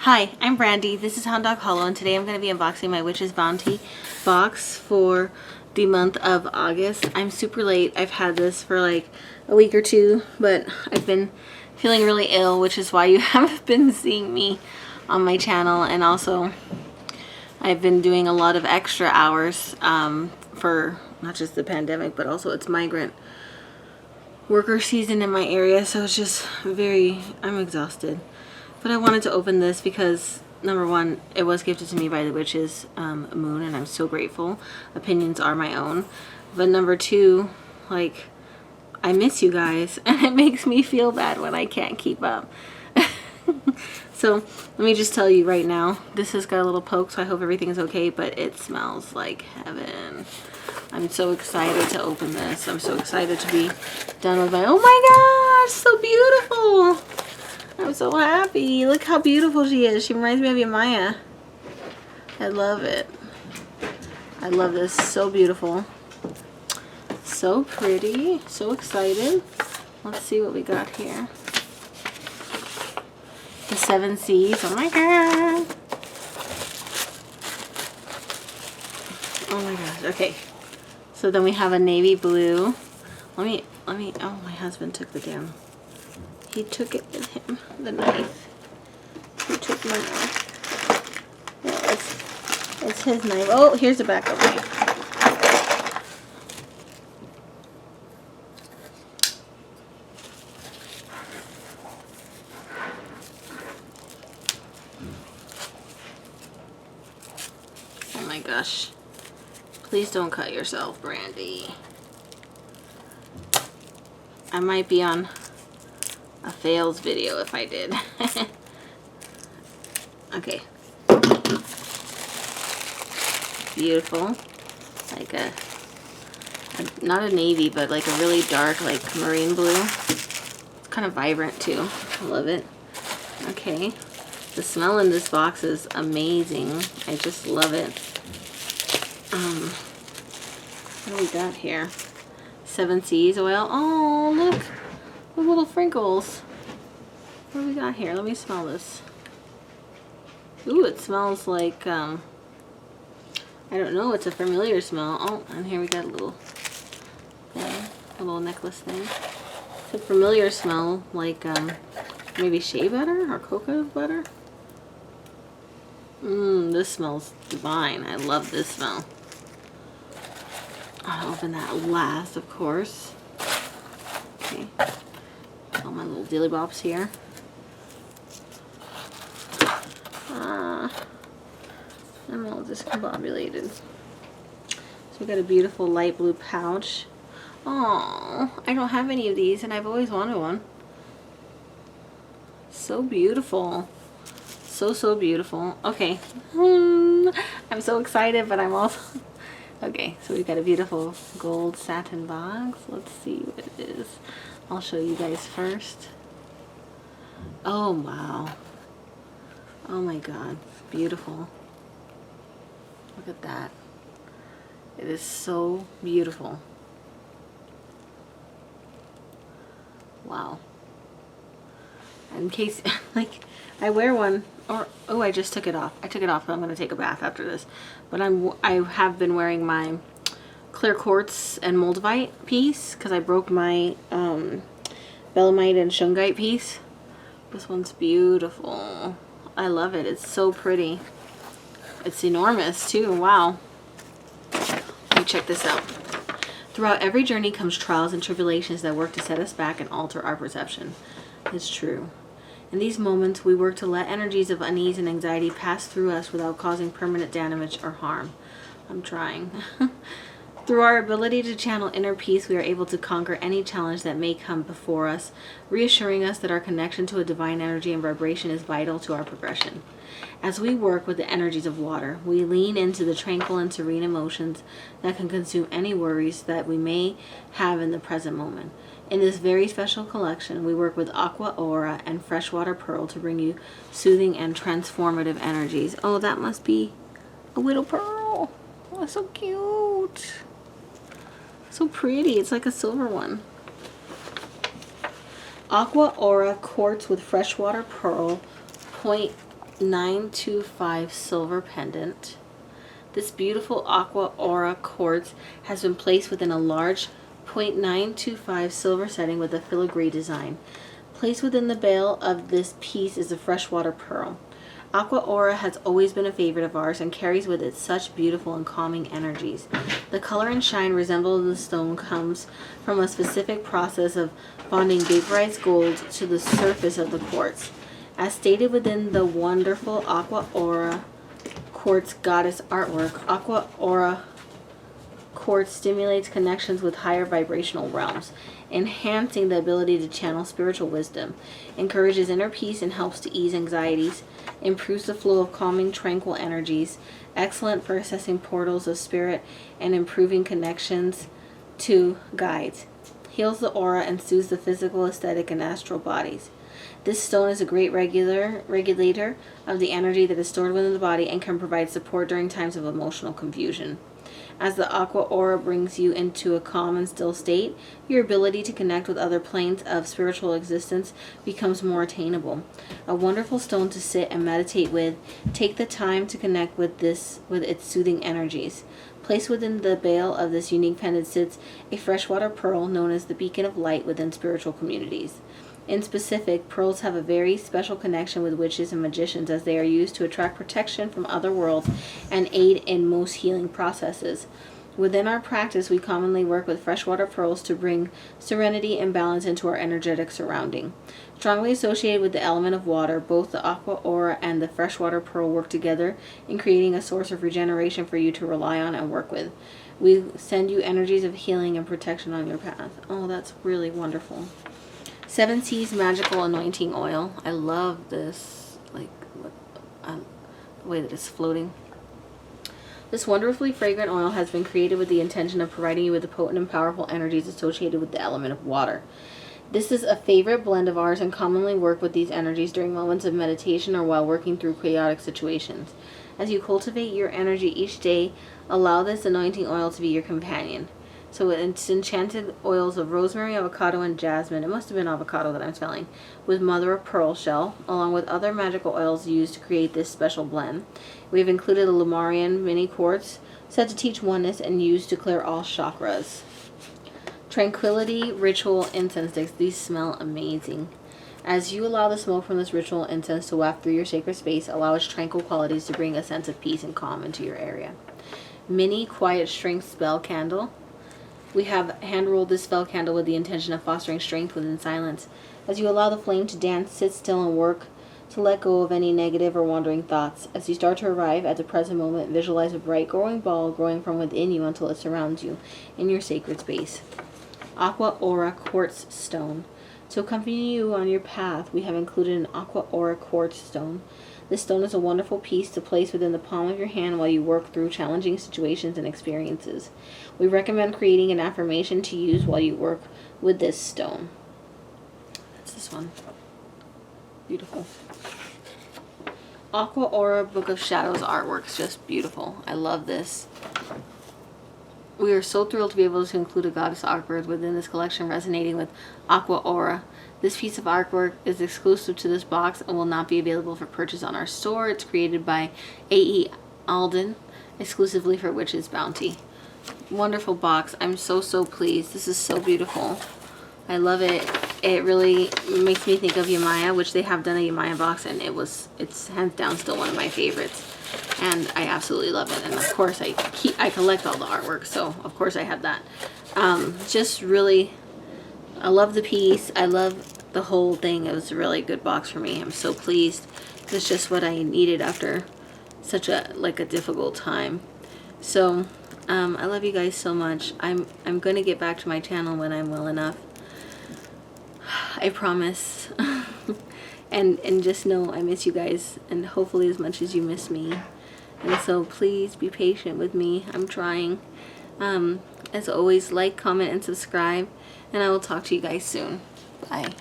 Hi, I'm Brandy. This is Hound Dog Hollow, and today I'm going to be unboxing my Witch's Bounty box for the month of August. I'm super late. I've had this for like a week or two, but I've been feeling really ill, which is why you haven't been seeing me on my channel. And also, I've been doing a lot of extra hours for not just the pandemic, but also it's migrant worker season in my area, so it's just I'm exhausted. But I wanted to open this because, number one, it was gifted to me by the witch's moon, and I'm so grateful. Opinions are my own. But number two, like, I miss you guys, and it makes me feel bad when I can't keep up. So let me just tell you right now, this has got a little poke, so I hope everything's okay, but it smells like heaven. I'm so excited to open this. I'm so excited to be done with my, oh my gosh, so beautiful. I'm so happy. Look how beautiful she is. She reminds me of Yamaya. I love it. I love this. So beautiful. So pretty. So excited. Let's see what we got here. The 7 C's. Oh my god. Oh my gosh. Okay. So then we have a navy blue. Let me, oh, my husband took the damn. He took it with him, the knife. He took my knife. Yeah, it's his knife. Oh, here's the backup knife. Oh my gosh. Please don't cut yourself, Brandy. I might be on a fails video if I did. Okay. Beautiful. Like not a navy, but like a really dark, like marine blue. It's kind of vibrant too. I love it. Okay. The smell in this box is amazing. I just love it. What do we got here? 7 C's oil. Oh, look. The little sprinkles. What do we got here? Let me smell this. Ooh, it smells like, I don't know, it's a familiar smell. Oh, and here we got a little thing, a little necklace thing. It's a familiar smell, like, maybe shea butter or cocoa butter. This smells divine. I love this smell. I'll open that last, of course. Okay. All my little dilly bops here. I'm all discombobulated. So we got a beautiful light blue pouch. Oh, I don't have any of these, and I've always wanted one. So beautiful. So beautiful. Okay. I'm so excited, but I'm also... Okay, so we've got a beautiful gold satin box. Let's see what it is. I'll show you guys first. Oh, wow. Oh my god. Beautiful. Look at that. It is so beautiful. Wow. In case, like, I wear one, or, oh, I just took it off. I took it off, but I'm going to take a bath after this. But I have been wearing my clear quartz and moldavite piece, because I broke my belemite and shungite piece. This one's beautiful. I love it. It's so pretty. It's enormous too. Wow. Let me check this out. Throughout every journey comes trials and tribulations that work to set us back and alter our perception. It's true. In these moments, we work to let energies of unease and anxiety pass through us without causing permanent damage or harm. I'm trying. Through our ability to channel inner peace, we are able to conquer any challenge that may come before us, reassuring us that our connection to a divine energy and vibration is vital to our progression. As we work with the energies of water, we lean into the tranquil and serene emotions that can consume any worries that we may have in the present moment. In this very special collection, we work with Aqua Aura and Freshwater Pearl to bring you soothing and transformative energies. Oh, that must be a widow pearl. Oh, so cute. So pretty. It's like a silver one. Aqua Aura Quartz with Freshwater Pearl, 925 silver pendant. This beautiful aqua aura quartz has been placed within a large 0.925 silver setting with a filigree design. Placed within the bale of this piece is a freshwater pearl. Aqua aura has always been a favorite of ours and carries with it such beautiful and calming energies. The color and shine resembled the stone comes from a specific process of bonding vaporized gold to the surface of the quartz. As stated within the wonderful aqua aura quartz goddess artwork, aqua aura quartz stimulates connections with higher vibrational realms, enhancing the ability to channel spiritual wisdom, encourages inner peace and helps to ease anxieties, improves the flow of calming, tranquil energies, excellent for assessing portals of spirit and improving connections to guides, heals the aura and soothes the physical, aesthetic, and astral bodies. This stone is a great regulator of the energy that is stored within the body and can provide support during times of emotional confusion. As the aqua aura brings you into a calm and still state, your ability to connect with other planes of spiritual existence becomes more attainable. A wonderful stone to sit and meditate with. Take the time to connect with its soothing energies. Placed within the bale of this unique pendant sits a freshwater pearl known as the beacon of light within spiritual communities. In specific, pearls have a very special connection with witches and magicians as they are used to attract protection from other worlds and aid in most healing processes. Within our practice, we commonly work with freshwater pearls to bring serenity and balance into our energetic surrounding. Strongly associated with the element of water, both the aqua aura and the freshwater pearl work together in creating a source of regeneration for you to rely on and work with. We send you energies of healing and protection on your path. Oh, that's really wonderful. 7 Seas Magical Anointing Oil. I love this, the way that it's floating. This wonderfully fragrant oil has been created with the intention of providing you with the potent and powerful energies associated with the element of water. This is a favorite blend of ours and commonly work with these energies during moments of meditation or while working through chaotic situations. As you cultivate your energy each day, allow this anointing oil to be your companion. So it's enchanted oils of rosemary, avocado, and jasmine. It must have been avocado that I'm smelling. With mother of pearl shell, along with other magical oils used to create this special blend. We've included a Lumarian mini quartz, said to teach oneness and used to clear all chakras. Tranquility Ritual Incense Sticks. These smell amazing. As you allow the smoke from this ritual incense to waft through your sacred space, allow its tranquil qualities to bring a sense of peace and calm into your area. Mini Quiet Strength Spell Candle. We have hand-rolled this spell candle with the intention of fostering strength within silence. As you allow the flame to dance, sit still and work to let go of any negative or wandering thoughts. As you start to arrive at the present moment, visualize a bright glowing ball growing from within you until it surrounds you in your sacred space. Aqua Aura Quartz Stone. To accompany you on your path, we have included an Aqua Aura Quartz Stone. This stone is a wonderful piece to place within the palm of your hand while you work through challenging situations and experiences. We recommend creating an affirmation to use while you work with this stone. That's this one. Beautiful. Aqua Aura Book of Shadows artwork is just beautiful. I love this. We are so thrilled to be able to include a goddess artwork within this collection resonating with Aqua Aura. This piece of artwork is exclusive to this box and will not be available for purchase on our store. It's created by A.E. Alden, exclusively for Witch's Bounty. Wonderful box. I'm so pleased. This is so beautiful. I love it. It really makes me think of Yamaya, which they have done a Yamaya box, and it's hands down still one of my favorites. And I absolutely love it. And of course I collect all the artwork, so of course I have that. Just really, I love the piece. I love the whole thing. It was a really good box for me. I'm so pleased. It's just what I needed after such a difficult time. So I love you guys so much. I'm gonna get back to my channel when I'm well enough. I promise. and just know I miss you guys, and hopefully as much as you miss me. And so please be patient with me. I'm trying. As always, like, comment, and subscribe, and I will talk to you guys soon. Bye.